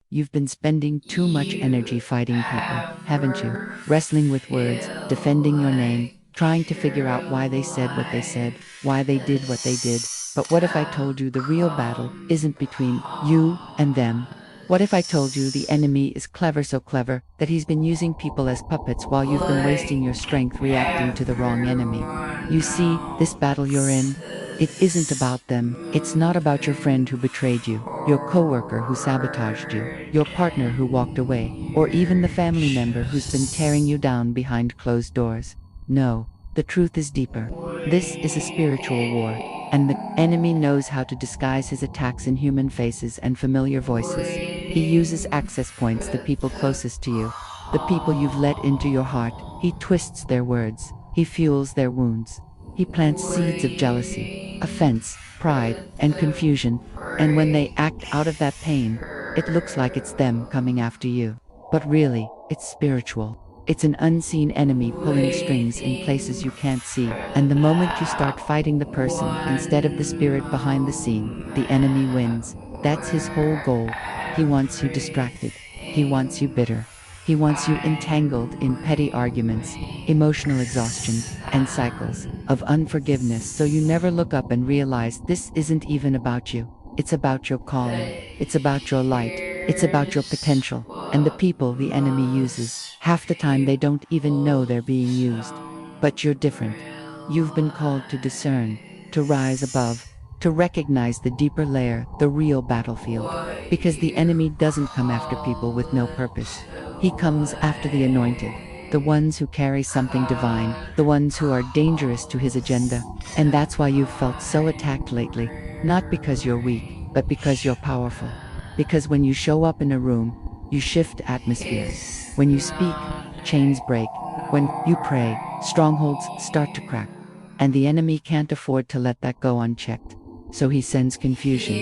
You've been spending too much energy fighting people, haven't you? Wrestling with words, defending your name, trying to figure out why they said what they said, why they did what they did. But what if I told you the real battle isn't between you and them? What if I told you the enemy is clever, so clever that he's been using people as puppets while you've been wasting your strength reacting to the wrong enemy? You see, this battle you're in, it isn't about them. It's not about your friend who betrayed you, your coworker who sabotaged you, your partner who walked away, or even the family member who's been tearing you down behind closed doors. No, the truth is deeper. This is a spiritual war, and the enemy knows how to disguise his attacks in human faces and familiar voices. He uses access points, the people closest to you, the people you've let into your heart. He twists their words. He fuels their wounds. He plants seeds of jealousy, offense, pride, and confusion, and when they act out of that pain, it looks like it's them coming after you. But really, it's spiritual. It's an unseen enemy pulling strings in places you can't see, and the moment you start fighting the person instead of the spirit behind the scene, the enemy wins. That's his whole goal. He wants you distracted. He wants you bitter. He wants you entangled in petty arguments, emotional exhaustion, and cycles of unforgiveness, so you never look up and realize this isn't even about you. It's about your calling. It's about your light. It's about your potential. And the people the enemy uses, half the time they don't even know they're being used. But you're different. You've been called to discern, to rise above, to recognize the deeper layer, the real battlefield. Because the enemy doesn't come after people with no purpose. He comes after the anointed, the ones who carry something divine, the ones who are dangerous to his agenda. And that's why you've felt so attacked lately. Not because you're weak, but because you're powerful. Because when you show up in a room, you shift atmospheres. When you speak, chains break. When you pray, strongholds start to crack. And the enemy can't afford to let that go unchecked. So he sends confusion.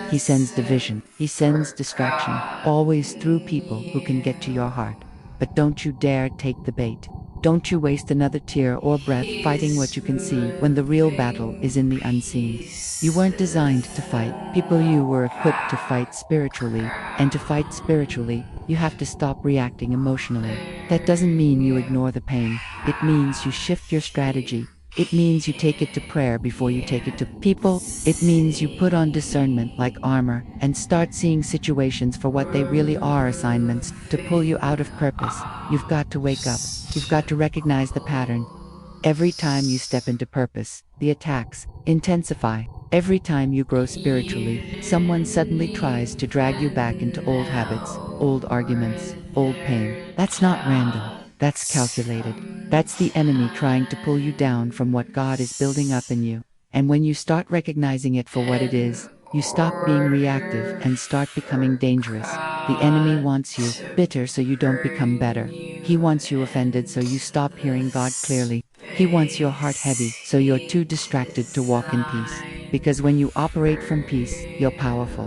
He sends division. He sends distraction, always through people who can get to your heart. But don't you dare take the bait. Don't you waste another tear or breath fighting what you can see when the real battle is in the unseen. You weren't designed to fight people, you were equipped to fight spiritually, and to fight spiritually, you have to stop reacting emotionally. That doesn't mean you ignore the pain, it means you shift your strategy. It means you take it to prayer before you take it to people. It means you put on discernment like armor and start seeing situations for what they really are, assignments to pull you out of purpose. You've got to wake up. You've got to recognize the pattern. Every time you step into purpose, the attacks intensify. Every time you grow spiritually, someone suddenly tries to drag you back into old habits, old arguments, old pain. That's not random. That's calculated. That's the enemy trying to pull you down from what God is building up in you. And when you start recognizing it for what it is, you stop being reactive and start becoming dangerous. The enemy wants you bitter so you don't become better. He wants you offended so you stop hearing God clearly. He wants your heart heavy so you're too distracted to walk in peace. Because when you operate from peace, you're powerful.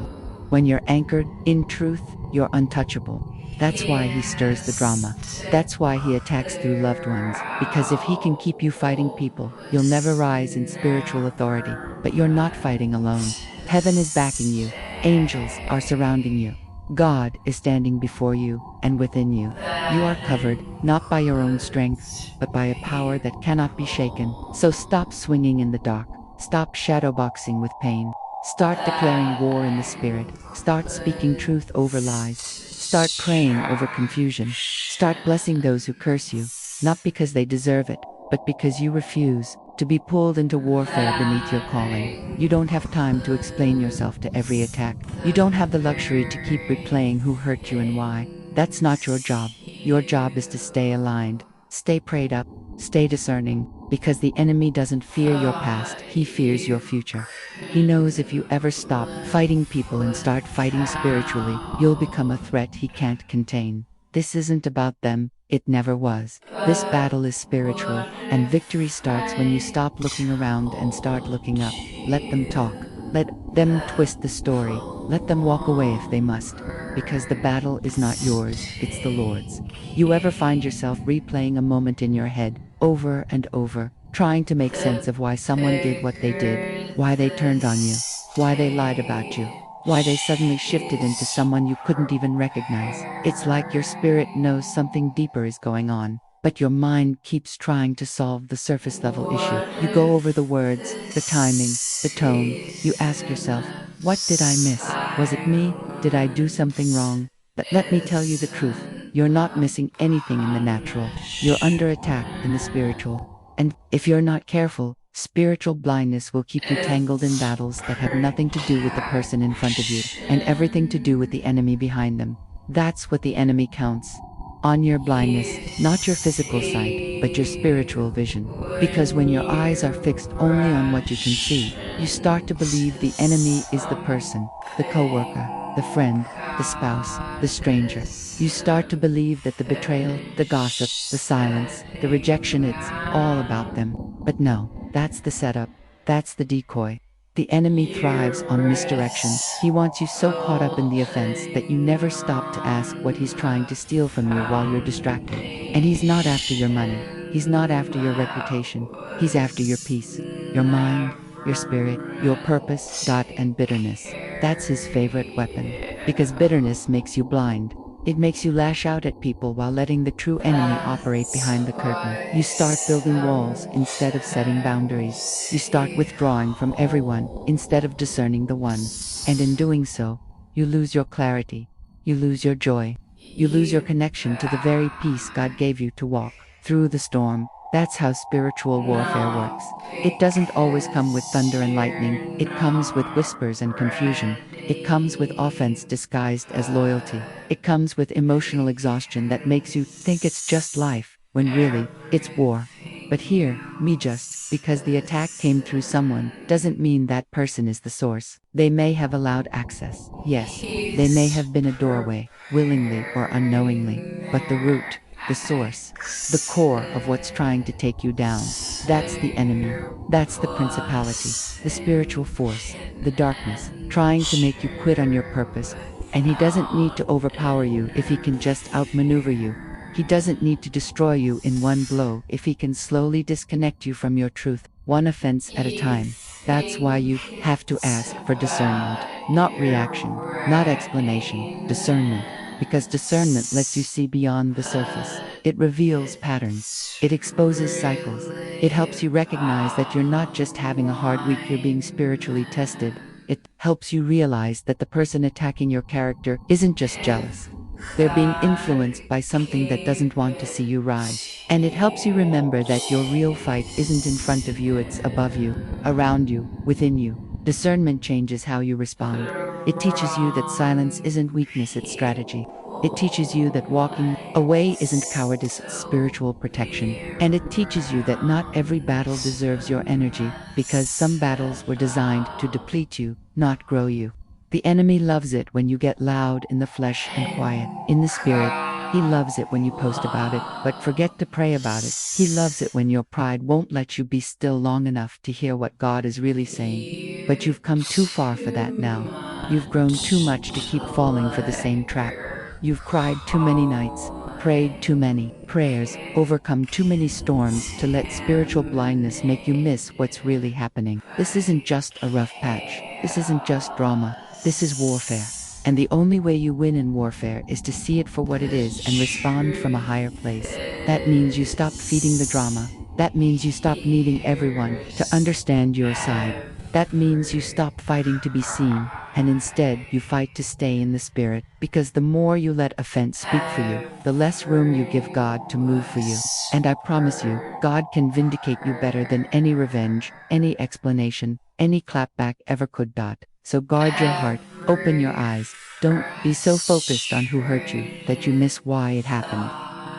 When you're anchored in truth, you're untouchable. That's why he stirs the drama. That's why he attacks through loved ones. Because if he can keep you fighting people, you'll never rise in spiritual authority. But you're not fighting alone. Heaven is backing you. Angels are surrounding you. God is standing before you and within you. You are covered, not by your own strength, but by a power that cannot be shaken. So stop swinging in the dark. Stop shadowboxing with pain. Start declaring war in the spirit. Start speaking truth over lies. Start praying over confusion. Start blessing those who curse you, not because they deserve it, but because you refuse to be pulled into warfare beneath your calling. You don't have time to explain yourself to every attack. You don't have the luxury to keep replaying who hurt you and why. That's not your job. Your job is to stay aligned, stay prayed up, stay discerning, because the enemy doesn't fear your past, he fears your future. He knows if you ever stop fighting people and start fighting spiritually, you'll become a threat he can't contain. This isn't about them, it never was. This battle is spiritual, and victory starts when you stop looking around and start looking up. Let them talk. Let them twist the story. Let them walk away if they must. Because the battle is not yours, it's the Lord's. You ever find yourself replaying a moment in your head, over and over, trying to make sense of why someone did what they did, why they turned on you, why they lied about you, why they suddenly shifted into someone you couldn't even recognize. It's like your spirit knows something deeper is going on, but your mind keeps trying to solve the surface level issue. You go over the words, the timing, the tone. You ask yourself, what did I miss? Was it me? Did I do something wrong? But let me tell you the truth. You're not missing anything in the natural. You're under attack in the spiritual. And if you're not careful, spiritual blindness will keep you tangled in battles that have nothing to do with the person in front of you and everything to do with the enemy behind them. That's what the enemy counts on: your blindness, not your physical sight, but your spiritual vision. Because when your eyes are fixed only on what you can see, you start to believe the enemy is the person, the coworker, the friend, the spouse, the stranger. You start to believe that the betrayal, the gossip, the silence, the rejection, it's all about them. But no, that's the setup. That's the decoy. The enemy thrives on misdirection. He wants you so caught up in the offense that you never stop to ask what he's trying to steal from you while you're distracted. And he's not after your money. He's not after your reputation. He's after your peace, your mind, your spirit, your purpose, and bitterness. That's his favorite weapon. Because bitterness makes you blind. It makes you lash out at people while letting the true enemy operate behind the curtain. You start building walls instead of setting boundaries. You start withdrawing from everyone instead of discerning the one. And in doing so, you lose your clarity. You lose your joy. You lose your connection to the very peace God gave you to walk through the storm. That's how spiritual warfare works. It doesn't always come with thunder and lightning. It comes with whispers and confusion. It comes with offense disguised as loyalty. It comes with emotional exhaustion that makes you think it's just life, when really, it's war. But here, just because the attack came through someone, doesn't mean that person is the source. They may have allowed access. Yes, they may have been a doorway, willingly or unknowingly. But the root, the source, the core of what's trying to take you down, that's the enemy. That's the principality, the spiritual force, the darkness, trying to make you quit on your purpose. And he doesn't need to overpower you if he can just outmaneuver you. He doesn't need to destroy you in one blow if he can slowly disconnect you from your truth, one offense at a time. That's why you have to ask for discernment, not reaction, not explanation, discernment. Because discernment lets you see beyond the surface. It reveals patterns. It exposes cycles. It helps you recognize that you're not just having a hard week, you're being spiritually tested. It helps you realize that the person attacking your character isn't just jealous. They're being influenced by something that doesn't want to see you rise. And it helps you remember that your real fight isn't in front of you, it's above you, around you, within you. Discernment changes how you respond. It teaches you that silence isn't weakness, it's strategy. It teaches you that walking away isn't cowardice, it's spiritual protection. And it teaches you that not every battle deserves your energy, because some battles were designed to deplete you, not grow you. The enemy loves it when you get loud in the flesh and quiet in the spirit. He loves it when you post about it, but forget to pray about it. He loves it when your pride won't let you be still long enough to hear what God is really saying. But you've come too far for that now. You've grown too much to keep falling for the same trap. You've cried too many nights, prayed too many prayers, overcome too many storms to let spiritual blindness make you miss what's really happening. This isn't just a rough patch. This isn't just drama. This is warfare. And the only way you win in warfare is to see it for what it is and respond from a higher place. That means you stop feeding the drama. That means you stop needing everyone to understand your side. That means you stop fighting to be seen, and instead you fight to stay in the spirit. Because the more you let offense speak for you, the less room you give God to move for you. And I promise you, God can vindicate you better than any revenge, any explanation, any clapback ever could. So guard your heart, open your eyes. Don't be so focused on who hurt you that you miss why it happened.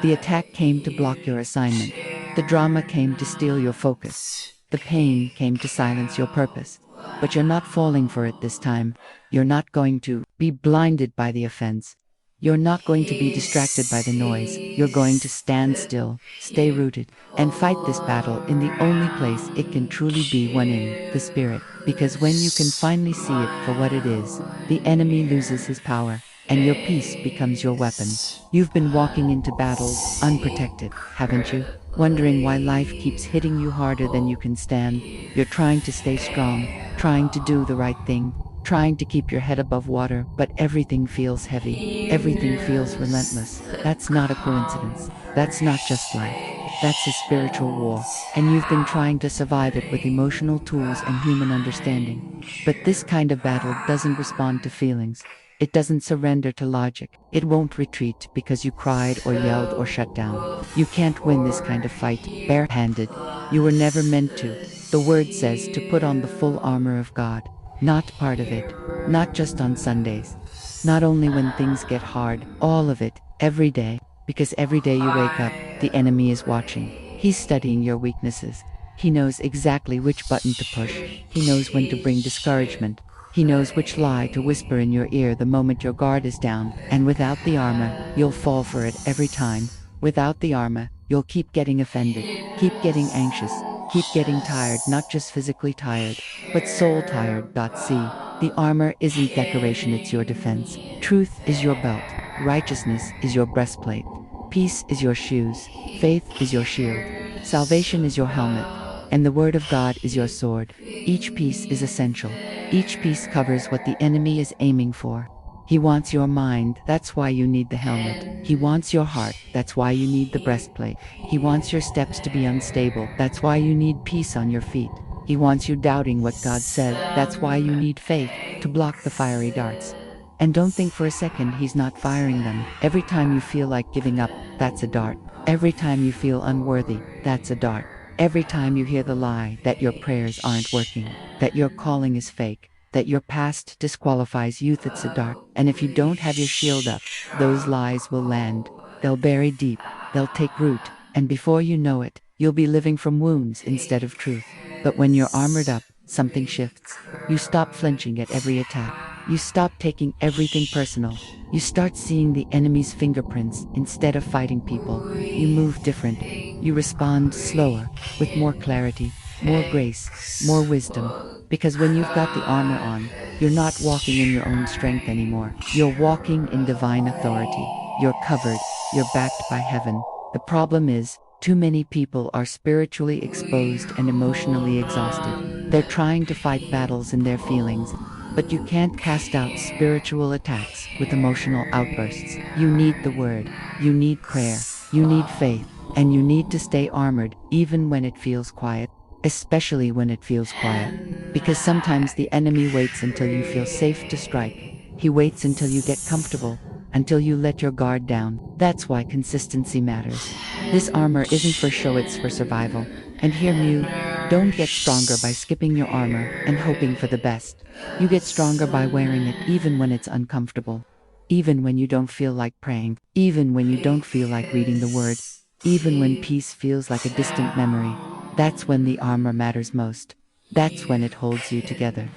The attack came to block your assignment. The drama came to steal your focus. The pain came to silence your purpose. But you're not falling for it this time. You're not going to be blinded by the offense. You're not going to be distracted by the noise. You're going to stand still, stay rooted, and fight this battle in the only place it can truly be won, in the spirit. Because when you can finally see it for what it is, the enemy loses his power, and your peace becomes your weapon. You've been walking into battles unprotected, haven't you? Wondering why life keeps hitting you harder than you can stand. You're trying to stay strong, trying to do the right thing, trying to keep your head above water, but everything feels heavy. Everything feels relentless. That's not a coincidence. That's not just life. That's a spiritual war, and you've been trying to survive it with emotional tools and human understanding. But this kind of battle doesn't respond to feelings. It doesn't surrender to logic. It won't retreat because you cried or yelled or shut down. You can't win this kind of fight barehanded. You were never meant to. The word says to put on the full armor of God, not part of it, not just on Sundays, not only when things get hard, all of it, every day, because every day you wake up, the enemy is watching. He's studying your weaknesses. He knows exactly which button to push. He knows when to bring discouragement. He knows which lie to whisper in your ear the moment your guard is down, and without the armor, you'll fall for it every time. Without the armor, you'll keep getting offended, keep getting anxious, keep getting tired, not just physically tired, but soul tired. See, the armor isn't decoration, it's your defense. Truth is your belt, righteousness is your breastplate, peace is your shoes, faith is your shield, salvation is your helmet, and the word of God is your sword. Each piece is essential. Each piece covers what the enemy is aiming for. He wants your mind, that's why you need the helmet. He wants your heart, that's why you need the breastplate. He wants your steps to be unstable, that's why you need peace on your feet. He wants you doubting what God said, that's why you need faith to block the fiery darts. And don't think for a second he's not firing them. Every time you feel like giving up, that's a dart. Every time you feel unworthy, that's a dart. Every time you hear the lie that your prayers aren't working, that your calling is fake, that your past disqualifies youth, it's a dart. And if you don't have your shield up, those lies will land. They'll bury deep, they'll take root, and before you know it, you'll be living from wounds instead of truth. But when you're armored up, something shifts. You stop flinching at every attack. You stop taking everything personal. You start seeing the enemy's fingerprints instead of fighting people. You move different. You respond slower, with more clarity, more grace, more wisdom. Because when you've got the armor on, you're not walking in your own strength anymore. You're walking in divine authority. You're covered. You're backed by heaven. The problem is, too many people are spiritually exposed and emotionally exhausted. They're trying to fight battles in their feelings, but you can't cast out spiritual attacks with emotional outbursts. You need the word. You need prayer. You need faith. And you need to stay armored even when it feels quiet, especially when it feels quiet. Because sometimes the enemy waits until you feel safe to strike. He waits until you get comfortable, until you let your guard down. That's why consistency matters. This armor isn't for show, it's for survival. And hear me, don't get stronger by skipping your armor and hoping for the best. You get stronger by wearing it even when it's uncomfortable. Even when you don't feel like praying. Even when you don't feel like reading the word. Even when peace feels like a distant memory. That's when the armor matters most. That's when it holds you together.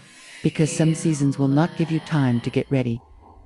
Because some seasons will not give you time to get ready.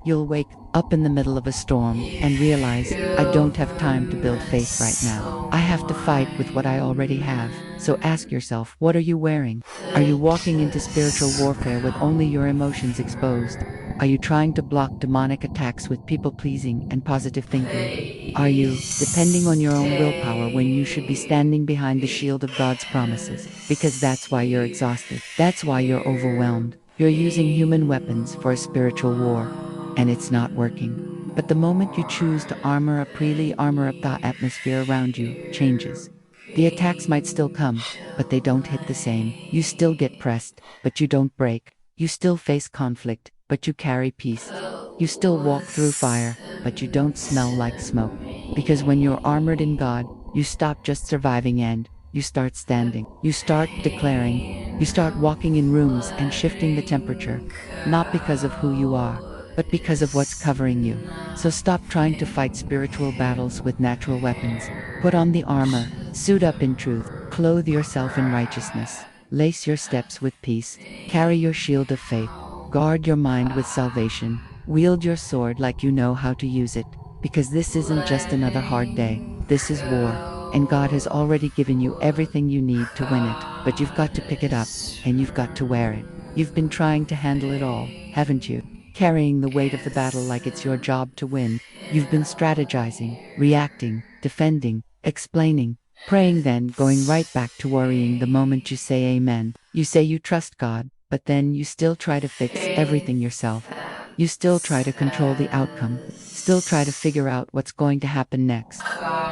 You'll wake up in the middle of a storm and realize, I don't have time to build faith right now. I have to fight with what I already have. So ask yourself, what are you wearing? Are you walking into spiritual warfare with only your emotions exposed? Are you trying to block demonic attacks with people-pleasing and positive thinking? Are you depending on your own willpower when you should be standing behind the shield of God's promises? Because that's why you're exhausted. That's why you're overwhelmed. You're using human weapons for a spiritual war, and it's not working. But the moment you choose to armor up, really armor up, the atmosphere around you changes. The attacks might still come, but they don't hit the same. You still get pressed, but you don't break. You still face conflict, but you carry peace. You still walk through fire, but you don't smell like smoke. Because when you're armored in God, you stop just surviving and you start standing. You start declaring. You start walking in rooms and shifting the temperature. Not because of who you are, but because of what's covering you. So stop trying to fight spiritual battles with natural weapons. Put on the armor, suit up in truth, clothe yourself in righteousness, lace your steps with peace, carry your shield of faith, guard your mind with salvation, wield your sword like you know how to use it, because this isn't just another hard day, this is war, and God has already given you everything you need to win it, but you've got to pick it up, and you've got to wear it. You've been trying to handle it all, haven't you? Carrying the weight of the battle like it's your job to win. You've been strategizing, reacting, defending, explaining, praying, then going right back to worrying the moment you say amen. You say you trust God, but then you still try to fix everything yourself. You still try to control the outcome, still try to figure out what's going to happen next.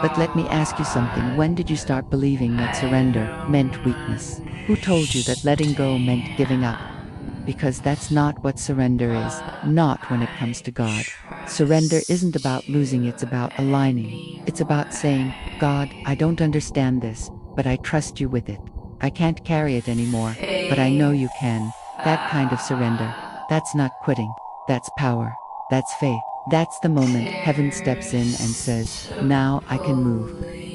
But let me ask you something. When did you start believing that surrender meant weakness? Who told you that letting go meant giving up? Because that's not what surrender is, not when it comes to God. Surrender isn't about losing, it's about aligning. It's about saying, God, I don't understand this, but I trust you with it. I can't carry it anymore, but I know you can. That kind of surrender. That's not quitting. That's power. That's faith. That's the moment heaven steps in and says, now I can move.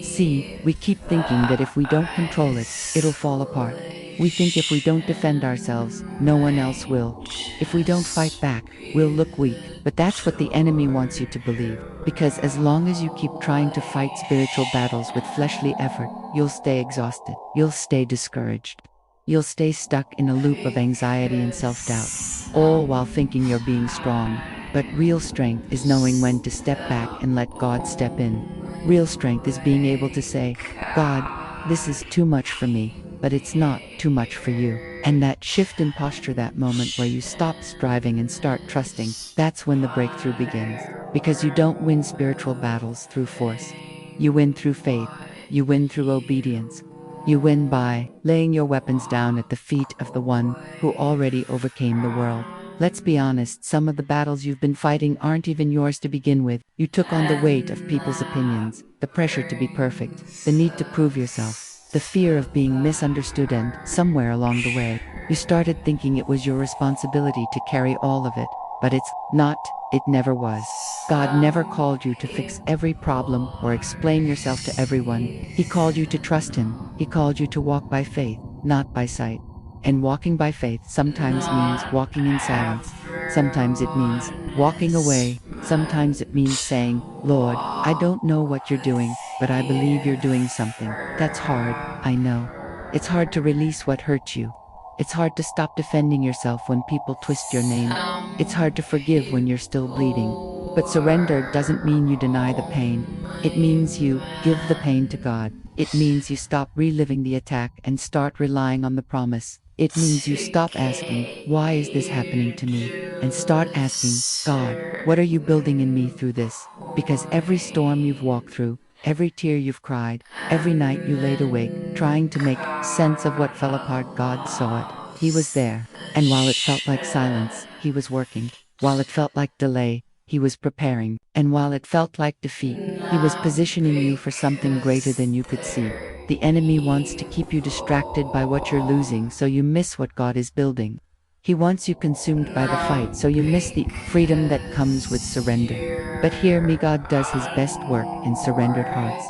See, we keep thinking that if we don't control it, it'll fall apart. We think if we don't defend ourselves, no one else will. If we don't fight back, we'll look weak. But that's what the enemy wants you to believe. Because as long as you keep trying to fight spiritual battles with fleshly effort, you'll stay exhausted. You'll stay discouraged. You'll stay stuck in a loop of anxiety and self-doubt, all while thinking you're being strong. But real strength is knowing when to step back and let God step in. Real strength is being able to say, God, this is too much for me, but it's not too much for you. And that shift in posture, that moment where you stop striving and start trusting, that's when the breakthrough begins. Because you don't win spiritual battles through force. You win through faith. You win through obedience. You win by laying your weapons down at the feet of the one who already overcame the world. Let's be honest, some of the battles you've been fighting aren't even yours to begin with. You took on the weight of people's opinions, the pressure to be perfect, the need to prove yourself, the fear of being misunderstood, and somewhere along the way, you started thinking it was your responsibility to carry all of it. But it's not, it never was. God never called you to fix every problem or explain yourself to everyone. He called you to trust Him. He called you to walk by faith, not by sight. And walking by faith sometimes means walking in silence. Sometimes it means walking away. Sometimes it means saying, Lord, I don't know what you're doing, but I believe you're doing something. That's hard, I know. It's hard to release what hurt you. It's hard to stop defending yourself when people twist your name. It's hard to forgive when you're still bleeding. But surrender doesn't mean you deny the pain. It means you give the pain to God. It means you stop reliving the attack and start relying on the promise. It means you stop asking, why is this happening to me? And start asking, God, what are you building in me through this? Because every storm you've walked through, every tear you've cried, every night you laid awake, trying to make sense of what fell apart, God saw it. He was there. And while it felt like silence, He was working. While it felt like delay, He was preparing. And while it felt like defeat, He was positioning you for something greater than you could see. The enemy wants to keep you distracted by what you're losing so you miss what God is building. He wants you consumed by the fight so you miss the freedom that comes with surrender. But hear me, God does His best work in surrendered hearts.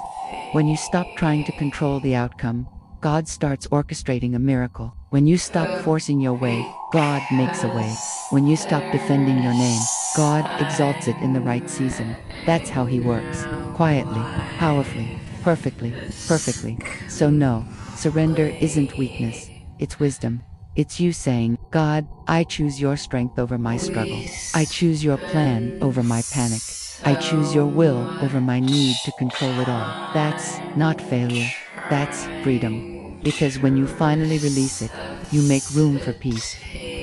When you stop trying to control the outcome, God starts orchestrating a miracle. When you stop forcing your way, God makes a way. When you stop defending your name, God exalts it in the right season. That's how He works. Quietly, powerfully, perfectly. So no, surrender isn't weakness. It's wisdom. It's you saying, God, I choose your strength over my struggle. I choose your plan over my panic. I choose your will over my need to control it all. That's not failure. That's freedom. Because when you finally release it, you make room for peace.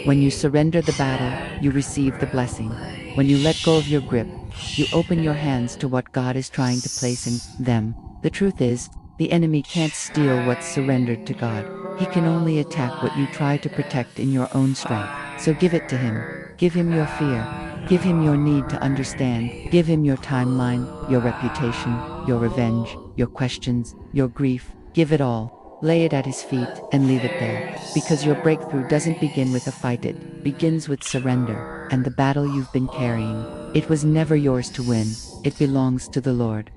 When you surrender the battle, you receive the blessing. When you let go of your grip, you open your hands to what God is trying to place in them. The truth is, the enemy can't steal what's surrendered to God. He can only attack what you try to protect in your own strength. So give it to Him. Give Him your fear. Give Him your need to understand. Give Him your timeline, your reputation, your revenge, your questions, your grief. Give it all. Lay it at His feet and leave it there. Because your breakthrough doesn't begin with a fight, it begins with surrender. And the battle you've been carrying, it was never yours to win. It belongs to the Lord.